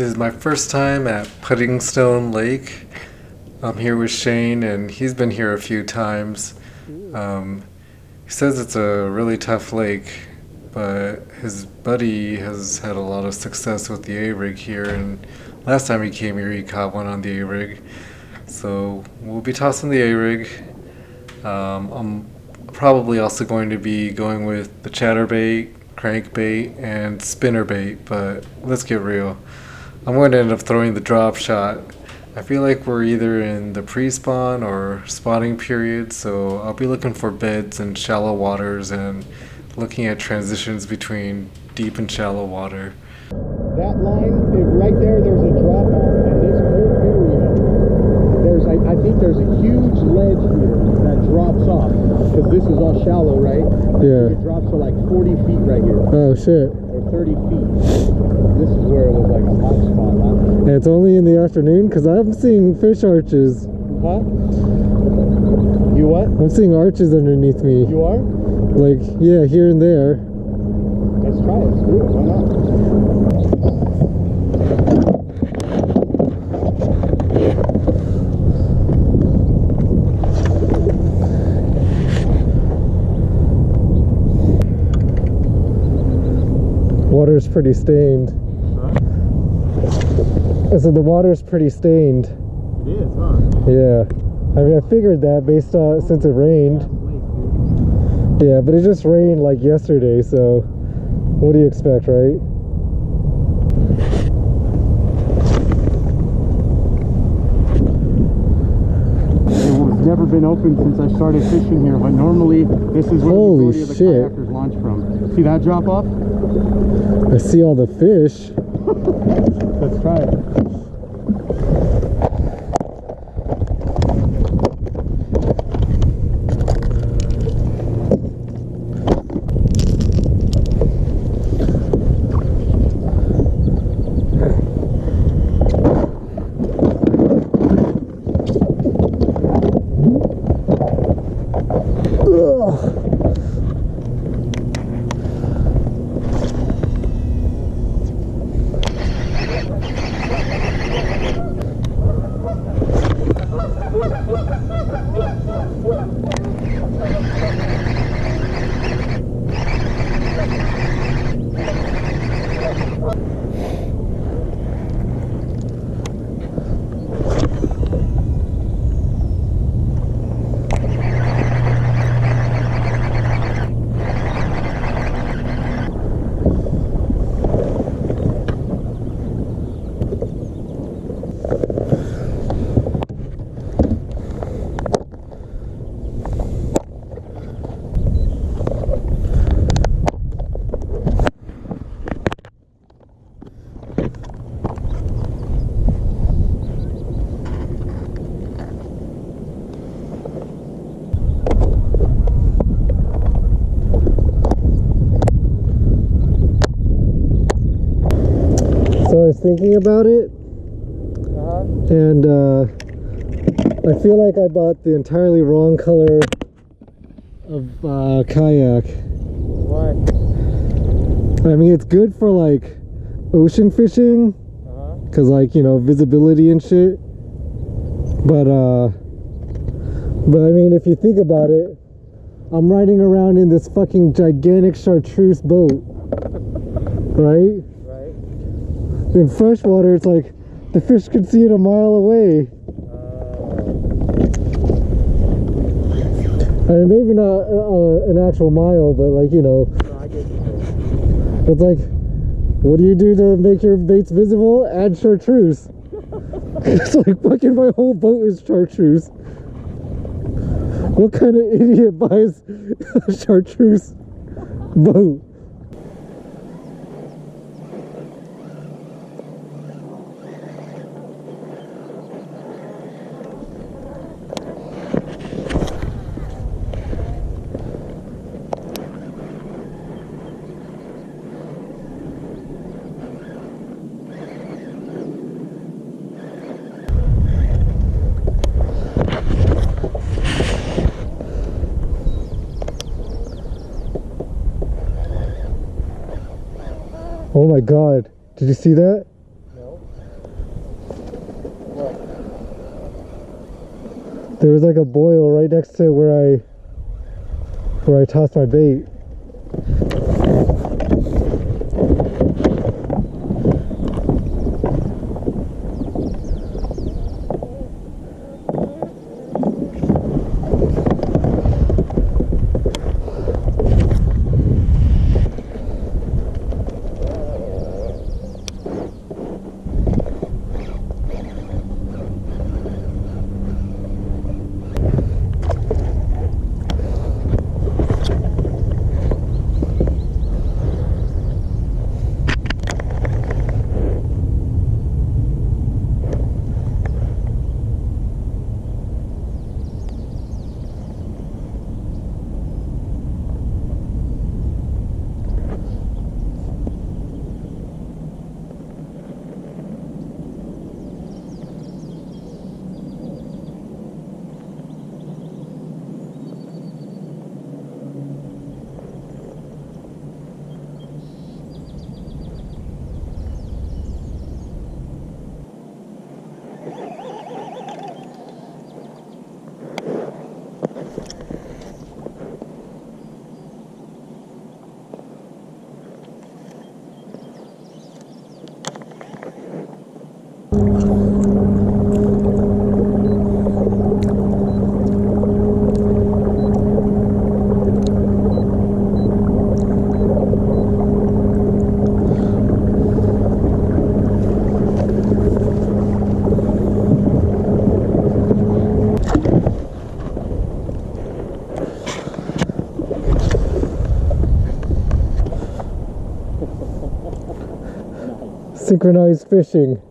This is my first time at Puddingstone Lake. I'm here with Shane, and he's been here a few times. He says it's a really tough lake, but his buddy has had a lot of success with the A-rig here, and last time he came here he caught one on the A-rig. So we'll be tossing the A-rig. I'm probably also going to be going with the chatterbait, crankbait, and spinnerbait, but let's get real. I'm going to end up throwing the drop shot. I feel like we're either in the pre-spawn or spawning period, so I'll be looking for beds in shallow waters and looking at transitions between deep and shallow water. That line is right there. There's a drop off, and this whole area, I think there's a huge ledge here that drops off, because this is all shallow, right? Yeah. It drops to like 40 feet right here. Oh shit. Or 30 feet. This is where it was like a hot spot, huh? And it's only in the afternoon? Because I'm seeing fish arches. Huh? You what? I'm seeing arches underneath me. You are? Like, yeah, here and there. Let's try it. Screw it. Why not? Water's pretty stained. Huh? I said the water's pretty stained. It is, huh? Yeah. I mean, I figured that based on since it rained. Yeah, but it just rained like yesterday, so what do you expect, right? It's never been open since I started fishing here, but normally this is where the majority of the kayakers launch from. See that drop off? I see all the fish. Let's try it. So I was thinking about it, and I feel like I bought the entirely wrong color of kayak. Why? I mean, it's good for like ocean fishing, cause like, you know, visibility and shit. But I mean, if you think about it, I'm riding around in this fucking gigantic chartreuse boat, right? In freshwater, it's like the fish can see it a mile away. I mean, maybe not an actual mile, but like, you know. I get you. It's like, what do you do to make your baits visible? Add chartreuse. It's like fucking my whole boat is chartreuse. What kind of idiot buys a chartreuse boat? Oh my god, did you see that? No. There was like a boil right next to where I tossed my bait. Synchronized fishing.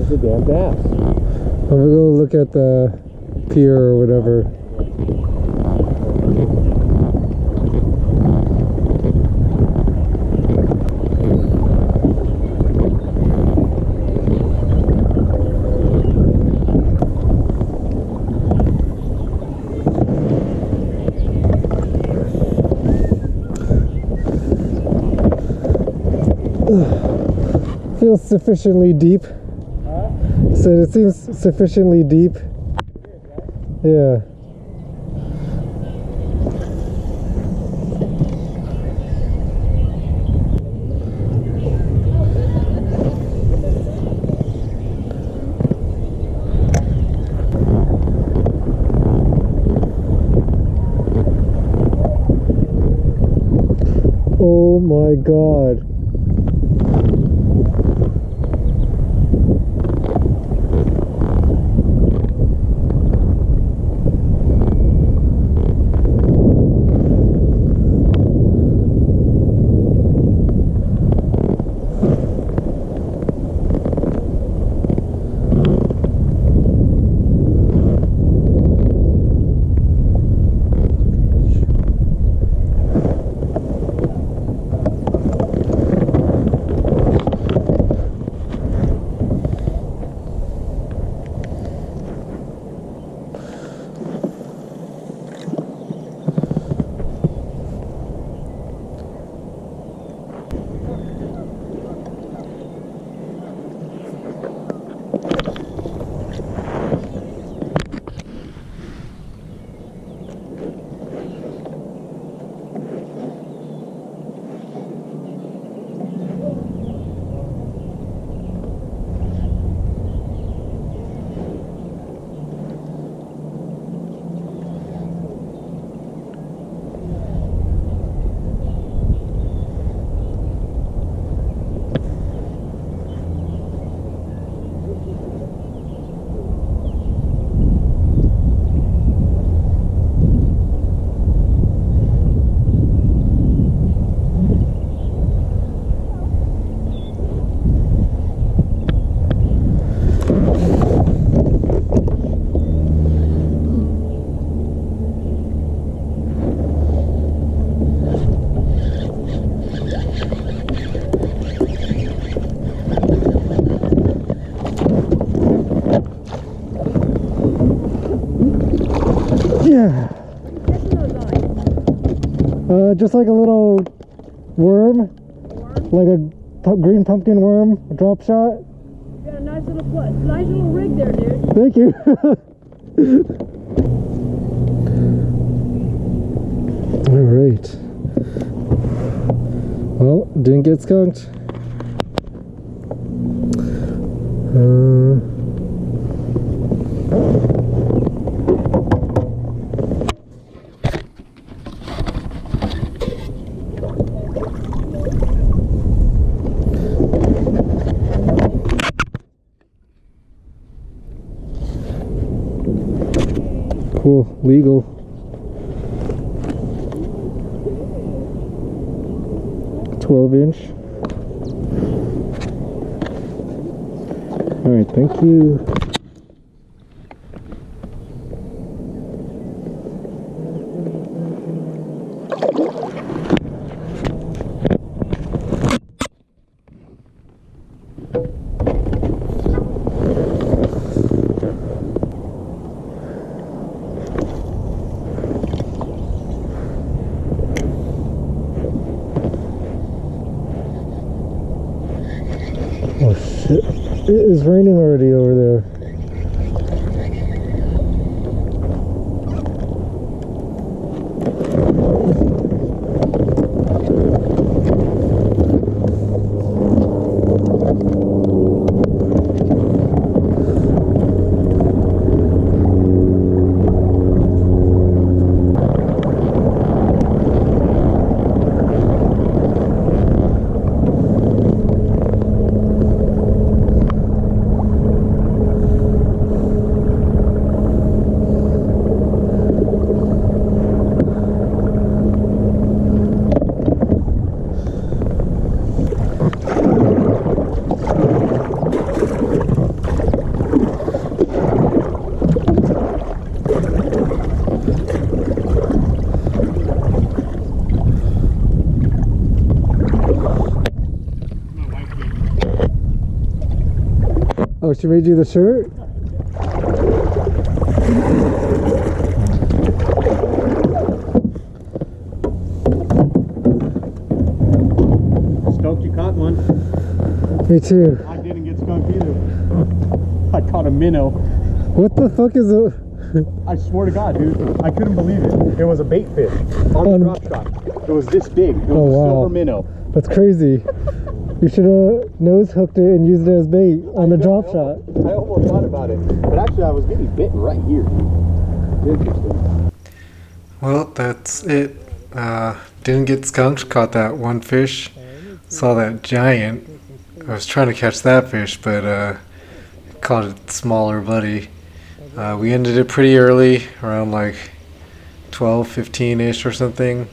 There's a damn bass. I'm gonna go look at the pier or whatever. Feels sufficiently deep. Said it seems sufficiently deep. Yeah. Oh my God. Just like a little worm, like a green pumpkin worm, a drop shot. You got a nice little rig there, dude. Thank you. All right. Well, didn't get skunked. Cool, legal. "12" All right, thank you. Oh shit, it is raining already over there. Oh, she made you the shirt? Stoked you caught one. Me too. I didn't get skunked either. I caught a minnow. What the fuck is it? I swear to God, dude, I couldn't believe it. It was a bait fish on the drop shot. It was this big. It was Oh, a wow. silver minnow. That's crazy. You should have nose hooked it and used it as bait on the drop shot. I almost thought about it, but actually I was getting bit right here. Interesting. Well, that's it. Didn't get skunked, caught that one fish. Saw that giant. I was trying to catch that fish, but caught a smaller buddy. We ended it pretty early, around like 12, 15-ish or something.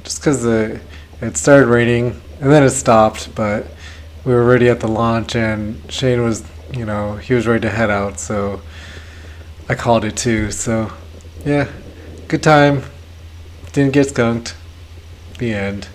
Just because it started raining, and then it stopped, but we were already at the launch, and Shane was, he was ready to head out, so I called it too. So, yeah, good time. Didn't get skunked. The end.